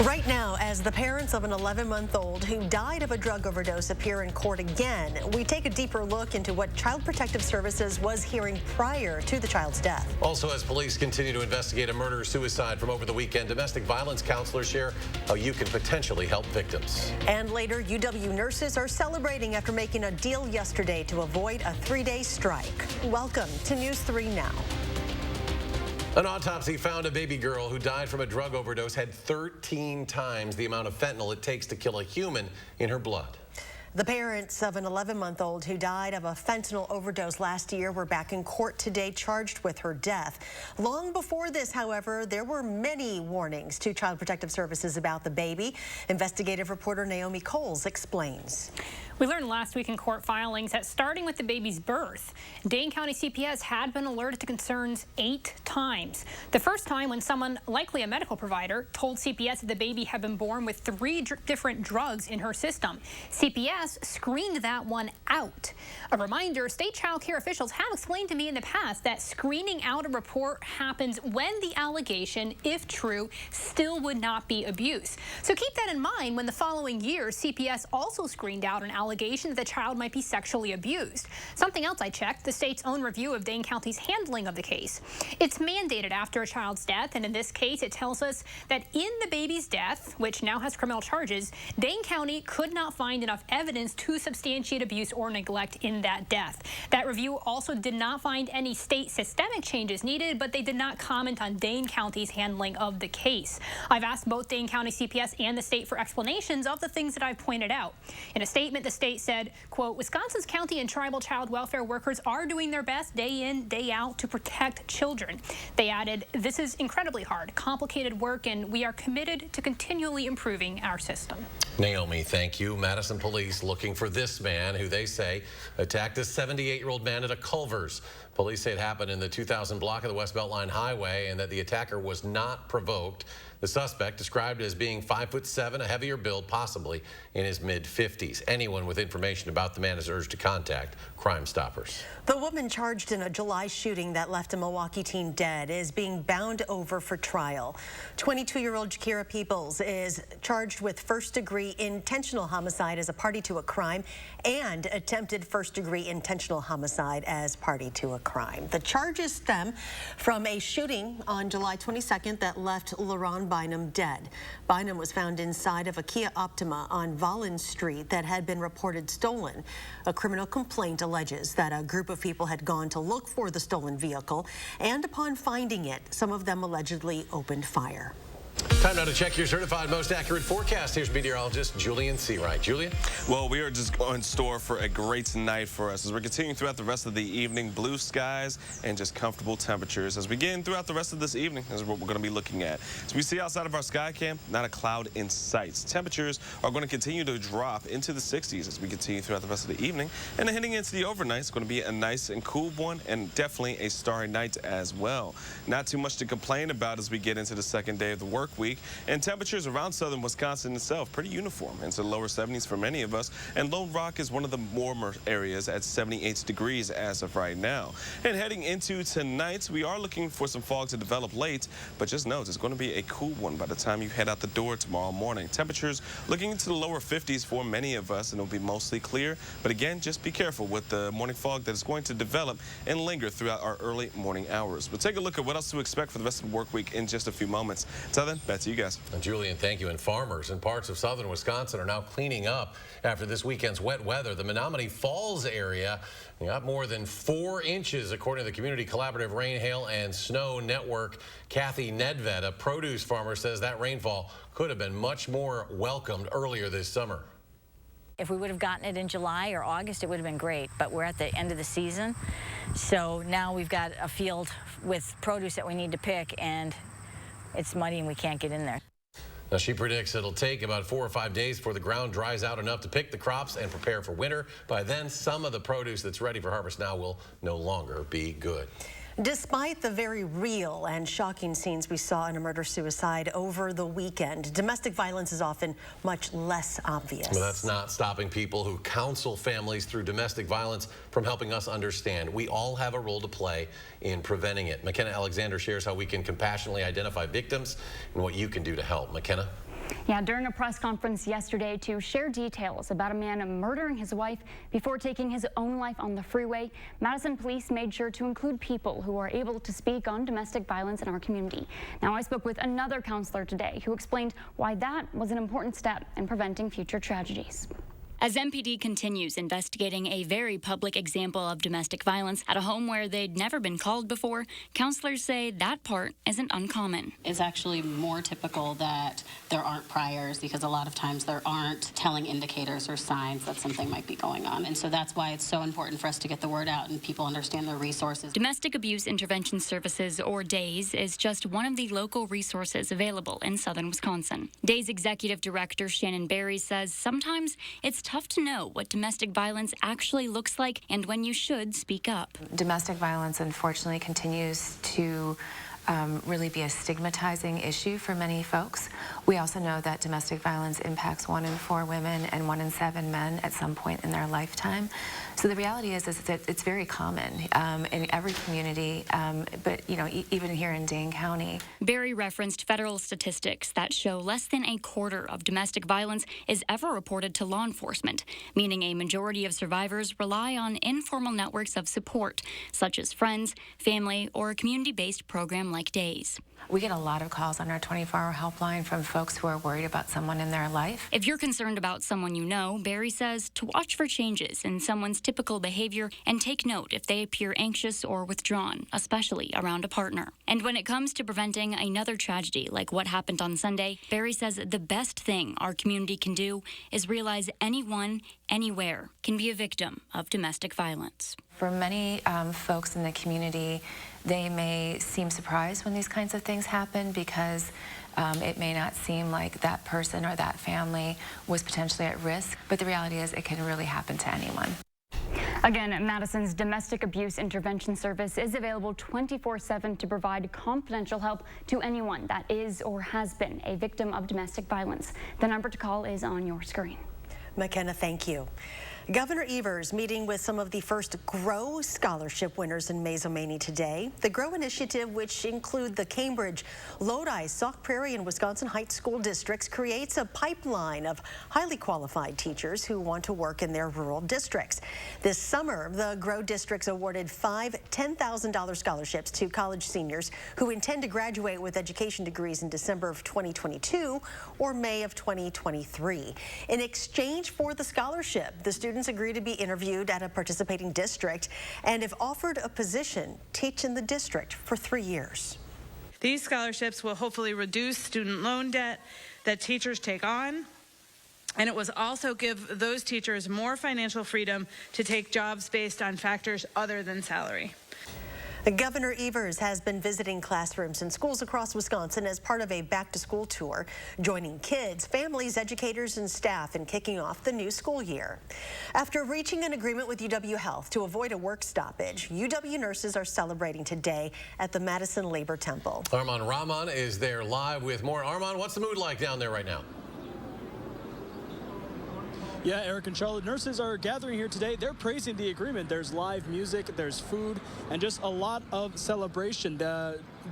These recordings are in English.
Right now, as the parents of an 11-month-old who died of a drug overdose appear in court again, we take a deeper look into what Child Protective Services was hearing prior to the child's death. Also, as police continue to investigate a murder-suicide from over the weekend, domestic violence counselors share how you can potentially help victims. And later, UW nurses are celebrating after making a deal yesterday to avoid a 3-day strike. Welcome to News 3 Now. An autopsy found a baby girl who died from a drug overdose had 13 times the amount of fentanyl it takes to kill a human in her blood. The parents of an 11-month-old who died of a fentanyl overdose last year were back in court today charged with her death. Long before this, however, there were many warnings to Child Protective Services about the baby. Investigative reporter Naomi Coles explains. We learned last week in court filings that starting with the baby's birth, Dane County CPS had been alerted to concerns 8 times. The first time when someone, likely a medical provider, told CPS that the baby had been born with 3 different drugs in her system. CPS screened that one out. A reminder, state child care officials have explained to me in the past that screening out a report happens when the allegation, if true, still would not be abuse. So keep that in mind when the following year, CPS also screened out an allegation that the child might be sexually abused. Something else I checked, the state's own review of Dane County's handling of the case. It's mandated after a child's death, and in this case, it tells us that in the baby's death, which now has criminal charges, Dane County could not find enough evidence to substantiate abuse or neglect in that death. That review also did not find any state systemic changes needed, but they did not comment on Dane County's handling of the case. I've asked both Dane County CPS and the state for explanations of the things that I've pointed out. In a statement, the state said, quote, Wisconsin's county and tribal child welfare workers are doing their best day in, day out to protect children. They added, this is incredibly hard, complicated work, and we are committed to continually improving our system. Naomi, thank you. Madison police looking for this man who they say attacked a 78-year-old man at a Culver's. Police say it happened in the 2000 block of the West Beltline Highway and that the attacker was not provoked. The suspect, described as being 5'7", a heavier build, possibly in his mid-50s. Anyone with information about the man is urged to contact Crime Stoppers. The woman charged in a July shooting that left a Milwaukee teen dead is being bound over for trial. 22-year-old Jakira Peoples is charged with first-degree intentional homicide as a party to a crime and attempted first-degree intentional homicide as party to a crime. The charges stem from a shooting on July 22nd that left LaRon Bynum dead. Bynum was found inside of a Kia Optima on Volin Street that had been reported stolen. A criminal complaint alleges that a group of people had gone to look for the stolen vehicle, and upon finding it, some of them allegedly opened fire. Time now to check your certified most accurate forecast. Here's meteorologist Julian Seawright. Julian? Well, we are just in store for a great night for us as we're continuing throughout the rest of the evening. Blue skies and just comfortable temperatures as we get in throughout the rest of this evening is what we're going to be looking at. So we see outside of our sky cam, not a cloud in sight. Temperatures are going to continue to drop into the 60s as we continue throughout the rest of the evening. And then heading into the overnight, it's going to be a nice and cool one and definitely a starry night as well. Not too much to complain about as we get into the second day of the work week. And temperatures around southern Wisconsin itself pretty uniform into the lower 70s for many of us. And Lone Rock is one of the warmer areas at 78 degrees as of right now. And heading into tonight, we are looking for some fog to develop late, but just know it's going to be a cool one by the time you head out the door tomorrow morning. Temperatures looking into the lower 50s for many of us, and it'll be mostly clear. But again, just be careful with the morning fog that is going to develop and linger throughout our early morning hours. We'll take a look at what else to expect for the rest of the work week in just a few moments. Until then, back to you guys. And Julian, thank you. And farmers in parts of southern Wisconsin are now cleaning up after this weekend's wet weather. The Menominee Falls area got more than 4 inches, according to the Community Collaborative Rain, Hail, and Snow Network. Kathy Nedved, a produce farmer, says that rainfall could have been much more welcomed earlier this summer. If we would have gotten it in July or August, it would have been great, but we're at the end of the season. So now we've got a field with produce that we need to pick, and it's muddy and we can't get in there. Now, she predicts it'll take about 4 or 5 days before the ground dries out enough to pick the crops and prepare for winter. By then, some of the produce that's ready for harvest now will no longer be good. Despite the very real and shocking scenes we saw in a murder-suicide over the weekend, domestic violence is often much less obvious. But that's not stopping people who counsel families through domestic violence from helping us understand. We all have a role to play in preventing it. McKenna Alexander shares how we can compassionately identify victims and what you can do to help. McKenna? Yeah, during a press conference yesterday to share details about a man murdering his wife before taking his own life on the freeway, Madison police made sure to include people who are able to speak on domestic violence in our community. Now, I spoke with another counselor today who explained why that was an important step in preventing future tragedies. As MPD continues investigating a very public example of domestic violence at a home where they'd never been called before, counselors say that part isn't uncommon. It's actually more typical that there aren't priors because a lot of times there aren't telling indicators or signs that something might be going on. And so that's why it's so important for us to get the word out and people understand their resources. Domestic Abuse Intervention Services, or DAYS, is just one of the local resources available in southern Wisconsin. DAYS Executive Director Shannon Berry says sometimes it's tough to know what domestic violence actually looks like and when you should speak up. Domestic violence, unfortunately, continues to really be a stigmatizing issue for many folks. We also know that domestic violence impacts 1 in 4 women and 1 in 7 men at some point in their lifetime. So the reality is that it's very common in every community, but even here in Dane County. Berry referenced federal statistics that show less than a quarter of domestic violence is ever reported to law enforcement, meaning a majority of survivors rely on informal networks of support, such as friends, family, or a community-based program like DAYS. We get a lot of calls on our 24-hour helpline from folks who are worried about someone in their life. If you're concerned about someone you know, Berry says to watch for changes in someone's typical behavior and take note if they appear anxious or withdrawn, especially around a partner. And when it comes to preventing another tragedy like what happened on Sunday, Berry says the best thing our community can do is realize anyone, anywhere can be a victim of domestic violence. For many folks in the community, they may seem surprised when these kinds of things happen because it may not seem like that person or that family was potentially at risk, but the reality is it can really happen to anyone. Again, Madison's Domestic Abuse Intervention Service is available 24/7 to provide confidential help to anyone that is or has been a victim of domestic violence. The number to call is on your screen. McKenna, thank you. Governor Evers meeting with some of the first GROW scholarship winners in Mazomanie today. The GROW initiative, which include the Cambridge, Lodi, Sauk Prairie, and Wisconsin Heights school districts, creates a pipeline of highly qualified teachers who want to work in their rural districts. This summer, the GROW districts awarded 5 $10,000 scholarships to college seniors who intend to graduate with education degrees in December of 2022 or May of 2023. In exchange for the scholarship, the students agree to be interviewed at a participating district and if offered a position, teach in the district for 3 years. These scholarships will hopefully reduce student loan debt that teachers take on, and it will also give those teachers more financial freedom to take jobs based on factors other than salary. Governor Evers has been visiting classrooms and schools across Wisconsin as part of a back-to-school tour, joining kids, families, educators, and staff in kicking off the new school year. After reaching an agreement with UW Health to avoid a work stoppage, UW nurses are celebrating today at the Madison Labor Temple. Armand Rahman is there live with more. Armand, what's the mood like down there right now? Yeah, Eric and Charlotte, nurses are gathering here today. They're praising the agreement. There's live music, there's food, and just a lot of celebration.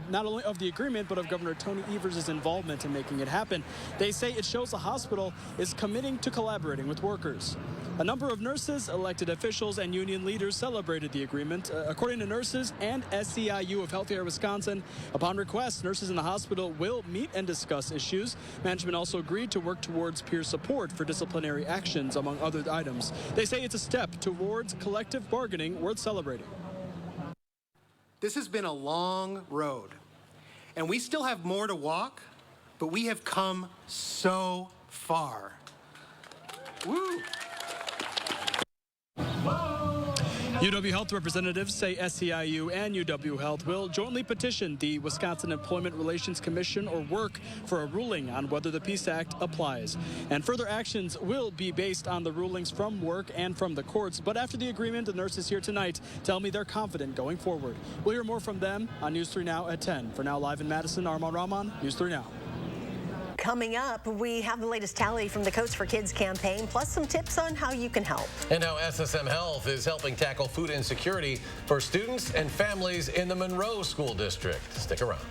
Not only of the agreement, but of Governor Tony Evers' involvement in making it happen. They say it shows the hospital is committing to collaborating with workers. A number of nurses, elected officials, and union leaders celebrated the agreement. According to nurses and SEIU of Healthcare Wisconsin, upon request, nurses in the hospital will meet and discuss issues. Management also agreed to work towards peer support for disciplinary actions, among other items. They say it's a step towards collective bargaining worth celebrating. This has been a long road, and we still have more to walk, but we have come so far. Woo! UW Health representatives say SEIU and UW Health will jointly petition the Wisconsin Employment Relations Commission, or WORK, for a ruling on whether the PEACE Act applies. And further actions will be based on the rulings from WORK and from the courts. But after the agreement, the nurses here tonight tell me they're confident going forward. We'll hear more from them on News 3 Now at 10. For now, live in Madison, Armand Rahman, News 3 Now. Coming up, we have the latest tally from the Coats for Kids campaign, plus some tips on how you can help. And how SSM Health is helping tackle food insecurity for students and families in the Monroe School District. Stick around.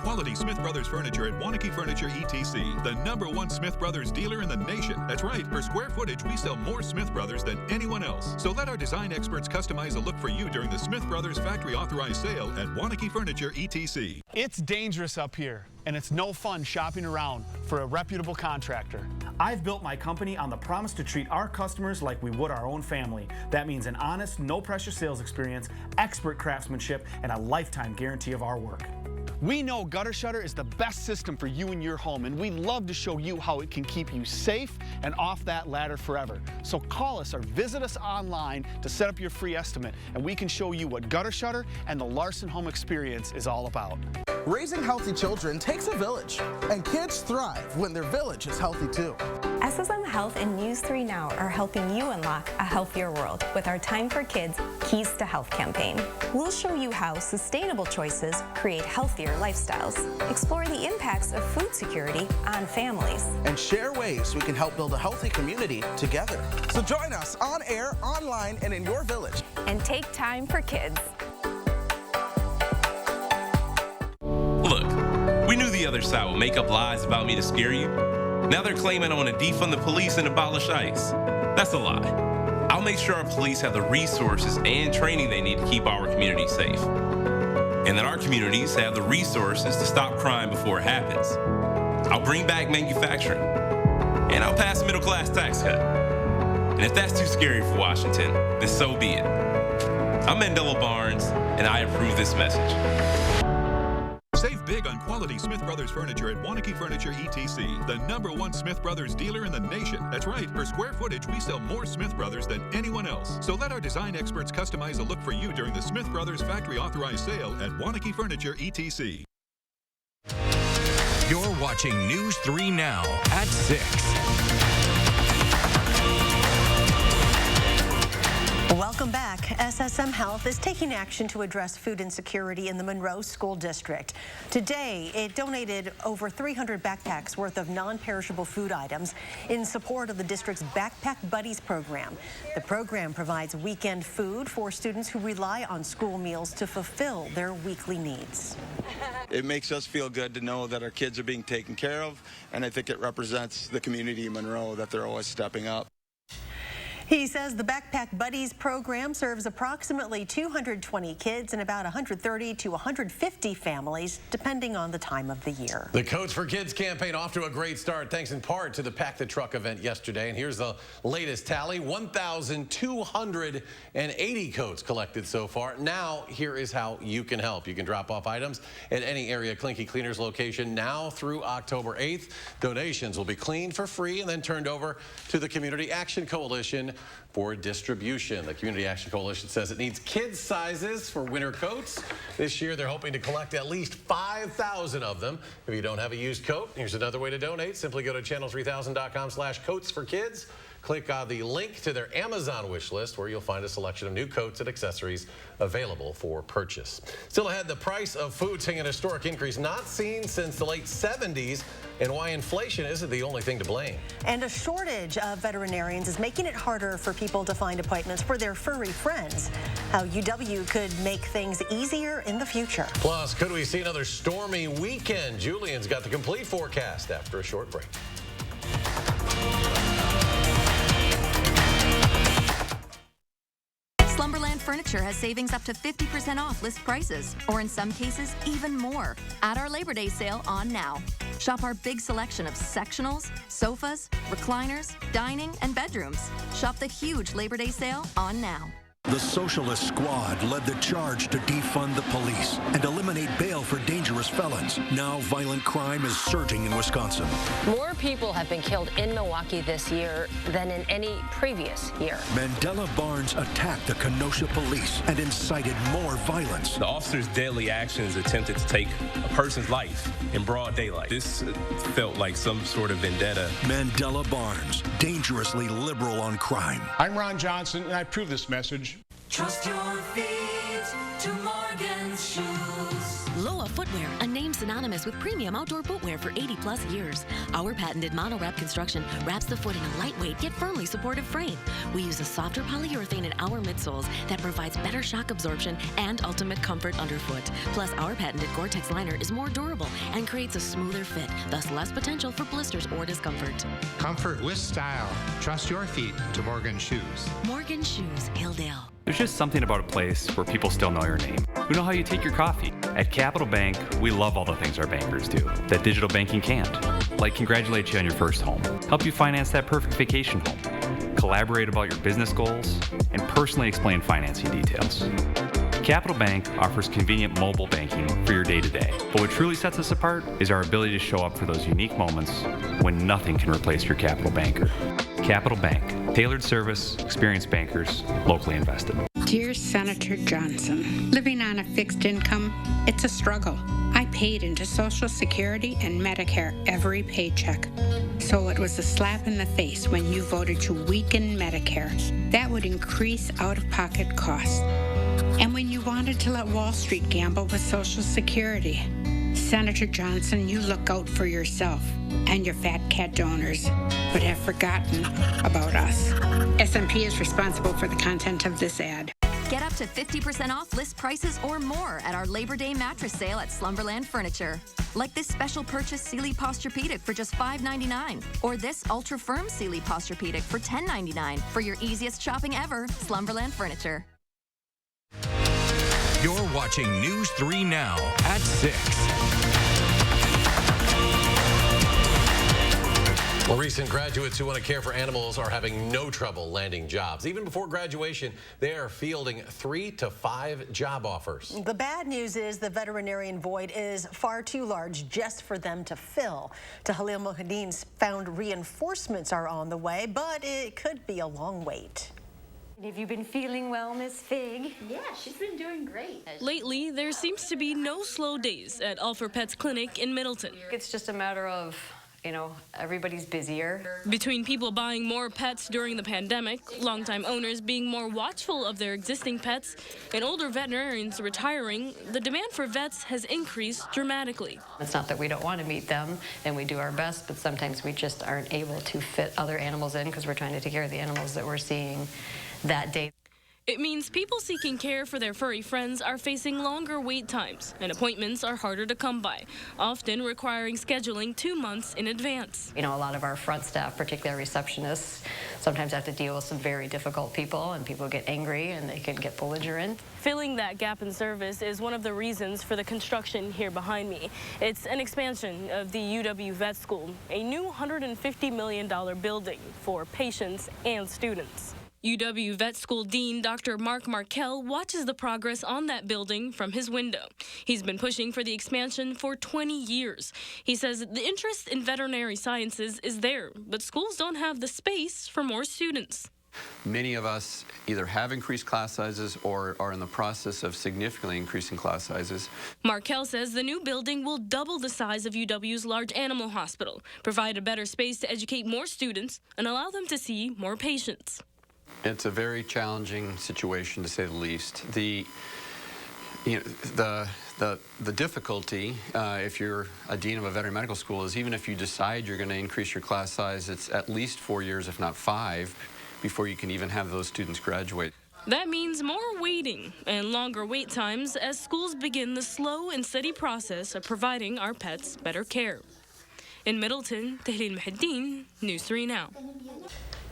quality Smith Brothers furniture at Wanakee Furniture ETC, the #1 Smith Brothers dealer in the nation. That's right, per square footage, we sell more Smith Brothers than anyone else. So let our design experts customize a look for you during the Smith Brothers factory authorized sale at Wanakee Furniture ETC. It's dangerous up here, and it's no fun shopping around for a reputable contractor. I've built my company on the promise to treat our customers like we would our own family. That means an honest, no-pressure sales experience, expert craftsmanship, and a lifetime guarantee of our work. We know Gutter Shutter is the best system for you and your home, and we'd love to show you how it can keep you safe and off that ladder forever. So call us or visit us online to set up your free estimate, and we can show you what Gutter Shutter and the Larson Home Experience is all about. Raising healthy children takes a village, and kids thrive when their village is healthy too. SSM Health and News 3 Now are helping you unlock a healthier world with our Time for Kids Keys to Health campaign. We'll show you how sustainable choices create healthier lifestyles, explore the impacts of food security on families, and share ways we can help build a healthy community together. So join us on air, online, and in your village. And take time for kids. Look, we knew the other side would make up lies about me to scare you. Now they're claiming I want to defund the police and abolish ICE. That's a lie. I'll make sure our police have the resources and training they need to keep our community safe. And that our communities have the resources to stop crime before it happens. I'll bring back manufacturing. And I'll pass a middle-class tax cut. And if that's too scary for Washington, then so be it. I'm Mandela Barnes, and I approve this message. Save big on quality Smith Brothers furniture at Wanakee Furniture ETC, the #1 Smith Brothers dealer in the nation. That's right, per square footage, we sell more Smith Brothers than anyone else. So let our design experts customize a look for you during the Smith Brothers factory authorized sale at Wanakee Furniture ETC. You're watching News 3 Now at 6. Welcome back. SSM Health is taking action to address food insecurity in the Monroe School District. Today, it donated over 300 backpacks worth of non-perishable food items in support of the district's Backpack Buddies program. The program provides weekend food for students who rely on school meals to fulfill their weekly needs. It makes us feel good to know that our kids are being taken care of, and I think it represents the community in Monroe that they're always stepping up. He says the Backpack Buddies program serves approximately 220 kids and about 130 to 150 families, depending on the time of the year. The Coats for Kids campaign off to a great start, thanks in part to the Pack the Truck event yesterday. And here's the latest tally: 1,280 coats collected so far. Now, here is how you can help. You can drop off items at any area Clinky Cleaners location now through October 8th. Donations will be cleaned for free and then turned over to the Community Action Coalition for distribution. The Community Action Coalition says it needs kids' sizes for winter coats. This year, they're hoping to collect at least 5,000 of them. If you don't have a used coat, here's another way to donate. Simply go to channel3000.com/coats4kids. Click on the link to their Amazon wish list, where you'll find a selection of new coats and accessories available for purchase. Still ahead, the price of food seeing an historic increase not seen since the late 70s, and why inflation isn't the only thing to blame. And a shortage of veterinarians is making it harder for people to find appointments for their furry friends. How UW could make things easier in the future. Plus, could we see another stormy weekend? Julian's got the complete forecast after a short break. Slumberland Furniture has savings up to 50% off list prices, or in some cases, even more, at our Labor Day sale on now. Shop our big selection of sectionals, sofas, recliners, dining, and bedrooms. Shop the huge Labor Day sale on now. The Socialist Squad led the charge to defund the police and eliminate bail for dangerous felons. Now violent crime is surging in Wisconsin. More people have been killed in Milwaukee this year than in any previous year. Mandela Barnes attacked the Kenosha police and incited more violence. The officer's deadly actions attempted to take a person's life in broad daylight. This felt like some sort of vendetta. Mandela Barnes, dangerously liberal on crime. I'm Ron Johnson, and I approve this message. Trust your feet to Morgan's shoes. Loa Footwear, a name synonymous synonymous with premium outdoor footwear for 80-plus years. Our patented mono-wrap construction wraps the foot in a lightweight yet firmly supportive frame. We use a softer polyurethane in our midsoles that provides better shock absorption and ultimate comfort underfoot. Plus, our patented Gore-Tex liner is more durable and creates a smoother fit, thus less potential for blisters or discomfort. Comfort with style. Trust your feet to Morgan Shoes. Morgan Shoes, Hilldale. There's just something about a place where people still know your name. We know how you take your coffee. At Capital Bank, we love all the things our bankers do that digital banking can't. Like congratulate you on your first home, help you finance that perfect vacation home, collaborate about your business goals, and personally explain financing details. Capital Bank offers convenient mobile banking for your day-to-day. But what truly sets us apart is our ability to show up for those unique moments when nothing can replace your Capital Banker. Capital Bank, tailored service, experienced bankers, locally invested. Dear Senator Johnson, living on a fixed income, it's a struggle. I paid into Social Security and Medicare every paycheck. So it was a slap in the face when you voted to weaken Medicare. That would increase out-of-pocket costs. And when you wanted to let Wall Street gamble with Social Security. Senator Johnson, you look out for yourself and your fat cat donors, but have forgotten about us. S&P is responsible for the content of this ad. Get up to 50% off list prices or more at our Labor Day mattress sale at Slumberland Furniture. Like this special purchase Sealy Posturepedic for just $5.99, or this ultra firm Sealy Posturepedic for $10.99. For your easiest shopping ever, Slumberland Furniture. You're watching News 3 Now at 6. Well, recent graduates who want to care for animals are having no trouble landing jobs. Even before graduation, they are fielding 3 to 5 job offers. The bad news is the veterinarian void is far too large just for them to fill. Tahlil Mohideen's found reinforcements are on the way, but it could be a long wait. Have you been feeling well, Miss Fig? Yeah, she's been doing great. Lately, there seems to be no slow days at All for Pets Clinic in Middleton. It's just a matter of, everybody's busier. Between people buying more pets during the pandemic, longtime owners being more watchful of their existing pets, and older veterinarians retiring, the demand for vets has increased dramatically. It's not that we don't want to meet them, and we do our best, but sometimes we just aren't able to fit other animals in because we're trying to take care of the animals that we're seeing that day. It means people seeking care for their furry friends are facing longer wait times, and appointments are harder to come by, often requiring scheduling 2 months in advance. A lot of our front staff, particularly receptionists, sometimes have to deal with some very difficult people, and people get angry and they can get belligerent. Filling that gap in service is one of the reasons for the construction here behind me. It's an expansion of the UW Vet School, a new $150 million building for patients and students. UW Vet School Dean Dr. Mark Markell watches the progress on that building from his window. He's been pushing for the expansion for 20 years. He says the interest in veterinary sciences is there, but schools don't have the space for more students. Many of us either have increased class sizes or are in the process of significantly increasing class sizes. Markell says the new building will double the size of UW's large animal hospital, provide a better space to educate more students, and allow them to see more patients. It's a very challenging situation, to say the least. The difficulty, if you're a dean of a veterinary medical school, is even if you decide you're going to increase your class size, it's at least 4 years, if not 5, before you can even have those students graduate. That means more waiting and longer wait times as schools begin the slow and steady process of providing our pets better care. In Middleton, Tahlil Mohideen, News 3 Now.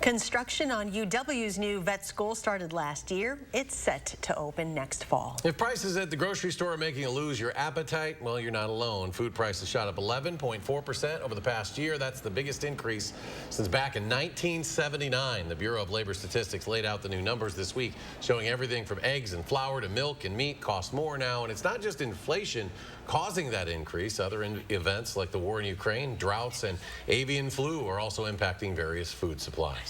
Construction on UW's new vet school started last year. It's set to open next fall. If prices at the grocery store are making you lose your appetite, well, you're not alone. Food prices shot up 11.4% over the past year. That's the biggest increase since back in 1979. The Bureau of Labor Statistics laid out the new numbers this week, showing everything from eggs and flour to milk and meat cost more now. And it's not just inflation causing that increase. Other events like the war in Ukraine, droughts, and avian flu are also impacting various food supplies.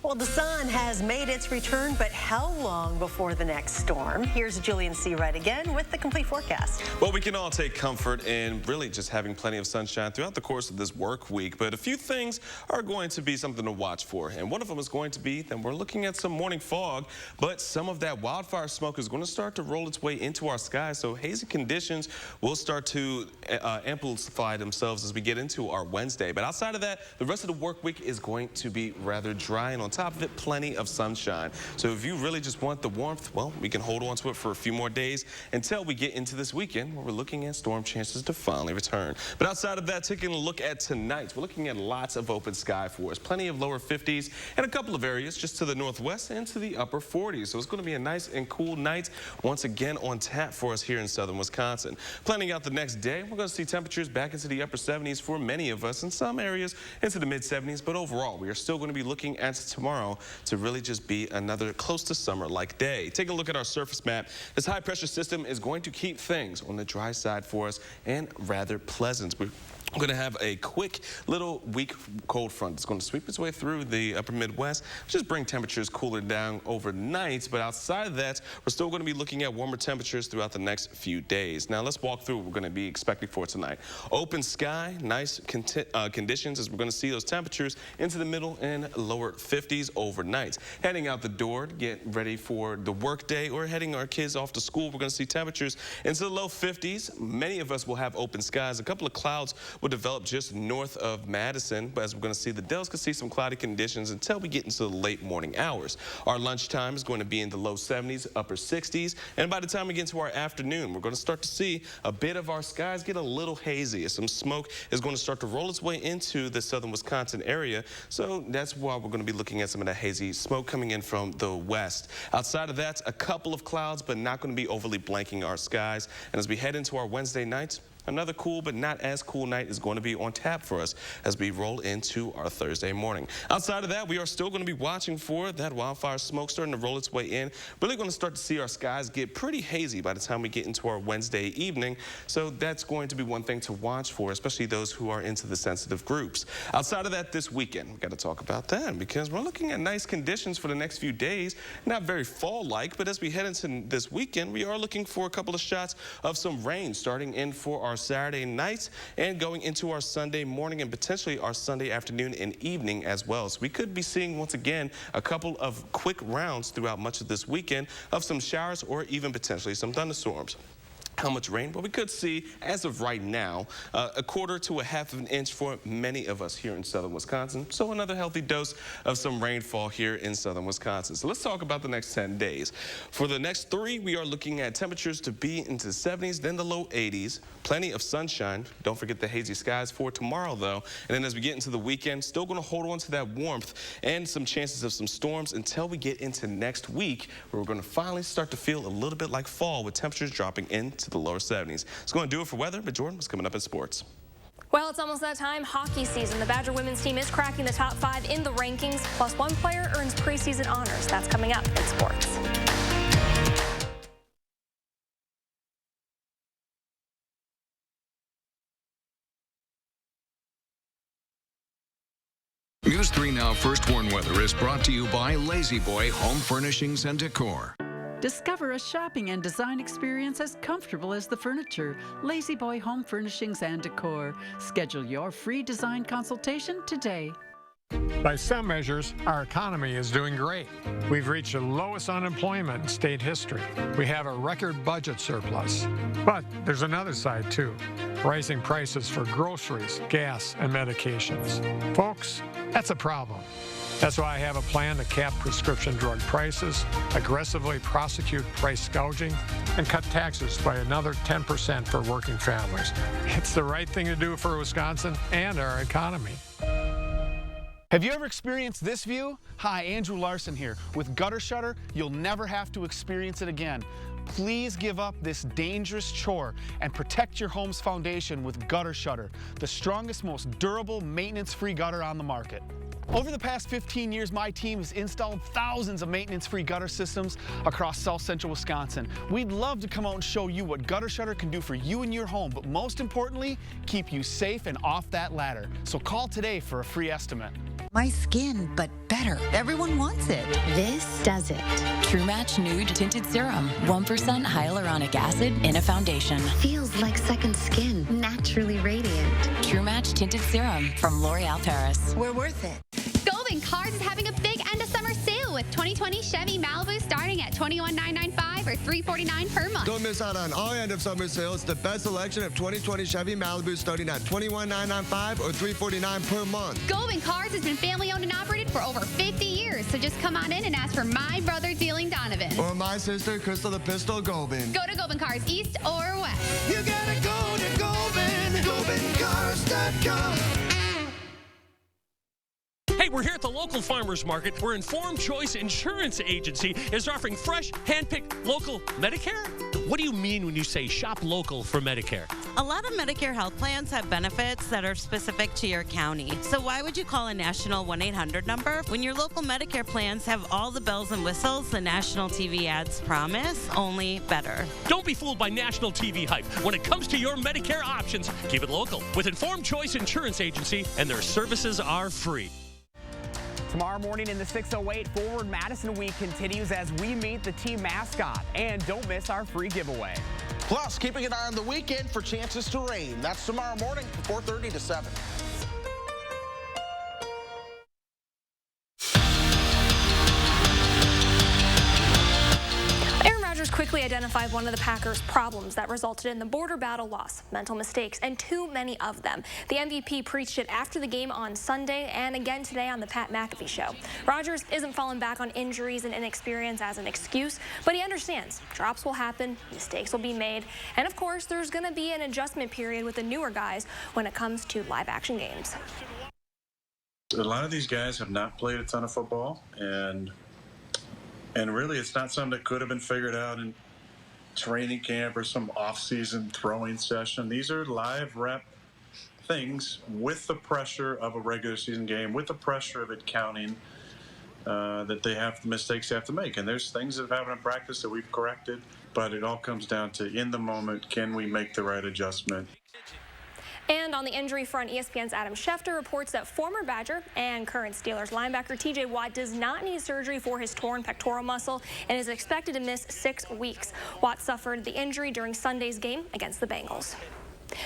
Well, the sun has made its return, but how long before the next storm? Here's Julian Seawright again with the complete forecast. Well, we can all take comfort in really just having plenty of sunshine throughout the course of this work week, but a few things are going to be something to watch for. And one of them is going to be that we're looking at some morning fog, but some of that wildfire smoke is going to start to roll its way into our sky. So hazy conditions will start to amplify themselves as we get into our Wednesday. But outside of that, the rest of the work week is going to be rather dry, and on top of it, plenty of sunshine. So if you really just want the warmth, well, we can hold on to it for a few more days until we get into this weekend where we're looking at storm chances to finally return. But outside of that, taking a look at tonight, we're looking at lots of open sky for us. Plenty of lower 50s and a couple of areas just to the northwest and to the upper 40s. So it's going to be a nice and cool night once again on tap for us here in southern Wisconsin. Planning out the next day, we're going to see temperatures back into the upper 70s for many of us, in some areas into the mid 70s. But overall, we are still going to be looking at tomorrow to really just be another close to summer-like day. Take a look at our surface map. This high pressure system is going to keep things on the dry side for us and rather pleasant. We're going to have a quick little weak cold front that's going to sweep its way through the upper Midwest, just bring temperatures cooler down overnight. But outside of that, we're still going to be looking at warmer temperatures throughout the next few days. Now let's walk through what we're going to be expecting for tonight. Open sky, nice conditions as we're going to see those temperatures into the middle and lower 50s overnight. Heading out the door to get ready for the work day or heading our kids off to school, we're going to see temperatures into the low 50s. Many of us will have open skies. A couple of clouds will develop just north of Madison, but as we're going to see, the Dells could see some cloudy conditions until we get into the late morning hours. Our lunchtime is going to be in the low 70s, upper 60s, and by the time we get into our afternoon, we're going to start to see a bit of our skies get a little hazy as some smoke is going to start to roll its way into the southern Wisconsin area. So that's why we're going to be looking at some of that hazy smoke coming in from the west. Outside of that, a couple of clouds, but not going to be overly blanking our skies. And as we head into our Wednesday night, another cool but not as cool night is going to be on tap for us as we roll into our Thursday morning. Outside of that, we are still going to be watching for that wildfire smoke starting to roll its way in. Really going to start to see our skies get pretty hazy by the time we get into our Wednesday evening. So that's going to be one thing to watch for, especially those who are into the sensitive groups. Outside of that, this weekend, we've got to talk about that because we're looking at nice conditions for the next few days. Not very fall-like, but as we head into this weekend, we are looking for a couple of shots of some rain starting in for our Saturday night and going into our Sunday morning and potentially our Sunday afternoon and evening as well. So we could be seeing once again a couple of quick rounds throughout much of this weekend of some showers or even potentially some thunderstorms. How much rain? Well, we could see, as of right now, a quarter to a half of an inch for many of us here in southern Wisconsin. So another healthy dose of some rainfall here in southern Wisconsin. So let's talk about the next 10 days. For the next 3, we are looking at temperatures to be into the 70s, then the low 80s. Plenty of sunshine. Don't forget the hazy skies for tomorrow, though. And then as we get into the weekend, still going to hold on to that warmth and some chances of some storms until we get into next week, where we're going to finally start to feel a little bit like fall with temperatures dropping into the lower 70s. It's going to do it for weather, but Jordan, what's coming up in sports? Well, it's almost that time. Hockey season. The Badger women's team is cracking the top 5 in the rankings, plus one player earns preseason honors. That's coming up in sports. News 3 Now First Warn Weather is brought to you by Lazy Boy Home Furnishings and Decor. Discover a shopping and design experience as comfortable as the furniture. Lazy Boy Home Furnishings and Decor. Schedule your free design consultation today. By some measures, our economy is doing great. We've reached the lowest unemployment in state history. We have a record budget surplus. But there's another side, too. Rising prices for groceries, gas, and medications. Folks, that's a problem. That's why I have a plan to cap prescription drug prices, aggressively prosecute price gouging, and cut taxes by another 10% for working families. It's the right thing to do for Wisconsin and our economy. Have you ever experienced this view? Hi, Andrew Larson here. With Gutter Shutter, you'll never have to experience it again. Please give up this dangerous chore and protect your home's foundation with Gutter Shutter, the strongest, most durable, maintenance-free gutter on the market. Over the past 15 years, my team has installed thousands of maintenance-free gutter systems across South Central Wisconsin. We'd love to come out and show you what Gutter Shutter can do for you and your home, but most importantly, keep you safe and off that ladder. So call today for a free estimate. My skin, but better. Everyone wants it. This does it. True Match Nude Tinted Serum. 1% hyaluronic acid in a foundation. Feels like second skin. Naturally radiant. True Match Tinted Serum from L'Oreal Paris. We're worth it. Golden Cars is having a big end of summer sale with 2020 Chevy Malibu starting at $21,995 or $349 per month. Don't miss out on all end of summer sales. The best selection of 2020 Chevy Malibu starting at $21,995 or $349 per month. Golden Cars has been family owned and operated for over 50 years, so just come on in and ask for my brother Dealing Donovan. Or my sister Crystal the Pistol Gobin. Go to Golden Cars East or West. You gotta go to Gobin. GobinCars.com. Hey, we're here at the local farmers market where Informed Choice Insurance Agency is offering fresh, hand-picked local Medicare. What do you mean when you say shop local for Medicare? A lot of Medicare health plans have benefits that are specific to your county. So why would you call a national 1-800 number when your local Medicare plans have all the bells and whistles the national TV ads promise, only better? Don't be fooled by national TV hype. When it comes to your Medicare options, keep it local with Informed Choice Insurance Agency, and their services are free. Tomorrow morning in the 608 Forward Madison Week continues as we meet the team mascot. And don't miss our free giveaway. Plus, keeping an eye on the weekend for chances to rain. That's tomorrow morning from 4:30 to 7. Quickly identified one of the Packers' problems that resulted in the border battle loss, mental mistakes, and too many of them. The MVP preached it after the game on Sunday and again today on the Pat McAfee Show. Rodgers isn't falling back on injuries and inexperience as an excuse, but he understands drops will happen, mistakes will be made, and of course there's going to be an adjustment period with the newer guys when it comes to live action games. A lot of these guys have not played a ton of football, and really, it's not something that could have been figured out in training camp or some off-season throwing session. These are live rep things with the pressure of a regular season game, with the pressure of it counting, that they have the mistakes they have to make. And there's things that have happened in practice that we've corrected, but it all comes down to, in the moment, can we make the right adjustment? And on the injury front, ESPN's Adam Schefter reports that former Badger and current Steelers linebacker T.J. Watt does not need surgery for his torn pectoral muscle and is expected to miss 6 weeks. Watt suffered the injury during Sunday's game against the Bengals.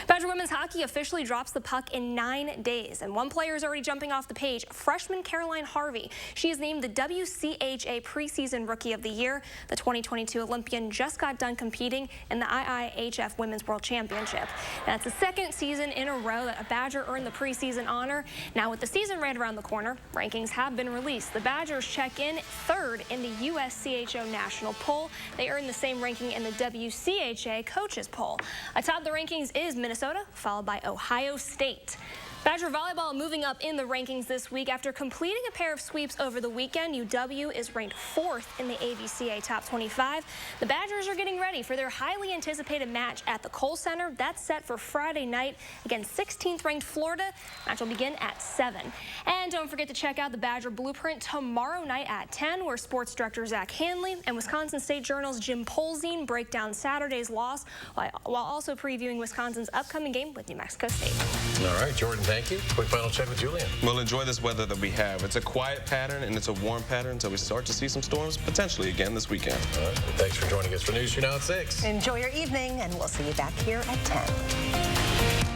Badger women's hockey officially drops the puck in 9 days, and one player is already jumping off the page, freshman Caroline Harvey. She is named the WCHA Preseason Rookie of the Year. The 2022 Olympian just got done competing in the IIHF Women's World Championship. That's the second season in a row that a Badger earned the preseason honor. Now with the season right around the corner, rankings have been released. The Badgers check in third in the USCHO National Poll. They earned the same ranking in the WCHA Coaches Poll. Atop the rankings is Minnesota, followed by Ohio State. Badger volleyball moving up in the rankings this week. After completing a pair of sweeps over the weekend, UW is ranked 4th in the AVCA Top 25. The Badgers are getting ready for their highly anticipated match at the Kohl Center. That's set for Friday night against 16th ranked Florida. Match will begin at 7. And don't forget to check out the Badger Blueprint tomorrow night at 10, where sports director Zach Hanley and Wisconsin State Journal's Jim Polzine break down Saturday's loss while also previewing Wisconsin's upcoming game with New Mexico State. All right, Jordan, thank you. Quick final check with Julian. We'll enjoy this weather that we have. It's a quiet pattern and it's a warm pattern until we start to see some storms potentially again this weekend. All right, well, thanks for joining us for News You Now at 6. Enjoy your evening, and we'll see you back here at 10.